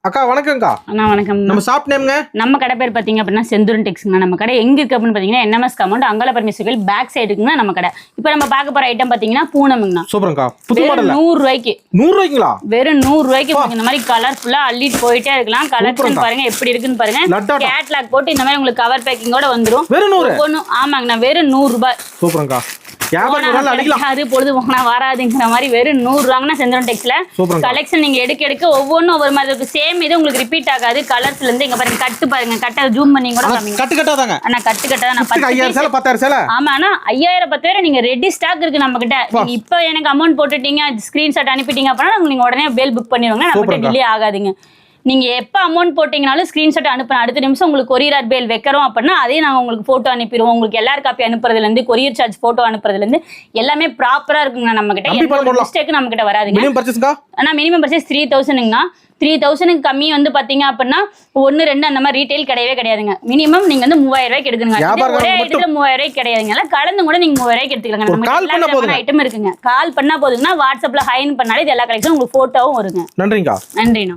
அக்கா வணக்கம்க்கா. அண்ணா வணக்கம். நம்ம ஷாப் நேம்ங்க? நம்ம கடை பேர் பாத்தீங்க அப்படின்னா செந்தூரன் டெக்ஸ்ங்க. நம்ம கடை எங்க இருக்கு அப்படின்னு பாத்தீங்கன்னா NMS compound Angala Parameswari back side இருக்குங்க நம்ம கடை. இப்போ நம்ம பார்க்க போற ஐட்டம் பாத்தீங்கன்னா பூனம்ங்கண்ணா. சூப்பர்க்கா. புது மாடல் 100 ரூபாய்க்கு. 100 ரூபாய்ங்களா? வெறும் 100 ரூபாய்க்கு உங்களுக்கு இந்த மாதிரி கலர்ஃபுல்லா அள்ளிட்டு போயிட்டே இருக்கலாம். கலெக்ஷன் பாருங்க எப்படி இருக்குன்னு பாருங்க. கேட்லாக் போட்டு இந்த மாதிரி உங்களுக்கு கவர் பேக்கிங்கோட வந்துரும். வெறும் 100. ஆமாங்கண்ணா வெறும் 100 ரூபாய். சூப்பர்க்கா. அது பொழுது போனா வராதுங்கிற மாதிரி வெறும் 100 ரூபாங்கன்னா செந்தூரன் டெக்ஸ்ல கலெக்ஷன் நீங்க எடுக்க ஒவ்வொன்றும் ஒவ்வொரு மாதிரி இருக்கு. சேம் இது உங்களுக்கு ரிப்பீட் ஆகாது. கலர்ஸ்ல இருந்து இங்க பாருங்க கட்டு பாருங்க. கட்ட ஜூம் பண்ணி கூட காமிங்க. கட்டு கட்டாதாங்க. அண்ணா கட்டு கட்டாதான். 5000 சேல 10000 சேல. ஆமா அண்ணா 5000 10000 நீங்க ரெடி ஸ்டாக் இருக்கு நம்ம கிட்ட. நீங்க இப்போ எனக்கு அமௌண்ட் போட்டுட்டீங்க ஸ்கிரீன்ஷாட் அனுப்பிட்டீங்க அப்படின்னா நீங்க உடனே பேல் புக் பண்ணிடுவாங்க. நம்ம கிட்ட டிலே ஆகாதுங்க. நீங்க எப்போ அமௌண்ட் போட்டீங்கனாலும் ஸ்கிரீன்ஷாட் அனுப்பின அடுத்த நிமிஷம் உங்களுக்கு கொரியர் பேல் வைக்கிறோம் அப்படின்னா அதே நாங்கள் உங்களுக்கு ஃபோட்டோ அனுப்பிடுவோம். உங்களுக்கு எல்லாரும் காப்பி அனுப்புறதுலேருந்து கொரியர் சார்ஜ் ஃபோட்டோ அனுப்புறதுலேருந்து எல்லாமே ப்ராப்பராக இருக்குங்க நம்ம கிட்ட. எந்த மிஸ்டேக் நம்ம கிட்ட வராதுங்க. ஆனால் மினிமம் பர்ச்சேஸ் 3000ங்கண்ணா. 3000க்கு கம்மி வந்து பாத்தீங்க அப்படின்னா 1 2 அந்த மாதிரி ரீட்டைல் கிடையவே கிடையாதுங்க. மினிமம் நீங்க வந்து 3000 ரூபாய்க்கு எடுக்கணுங்க. ஒரே ஐட்டத்துல 3000 ரூபாய்க்கு கிடையாதுங்க. கலந்து கூட நீங்க 3000 ரூபாய்க்கு எடுத்துக்கலாங்க. நம்ம ஐட்டம் இருக்குங்க. கால் பண்ணா போதுங்கன்னா வாட்ஸ்அப்ல ஹைன் பண்ணாலே இது எல்லா கலெக்ஷனும் உங்களுக்கு போட்டோவும் வருங்க. நன்றிங்கா. நன்றிண்ணா.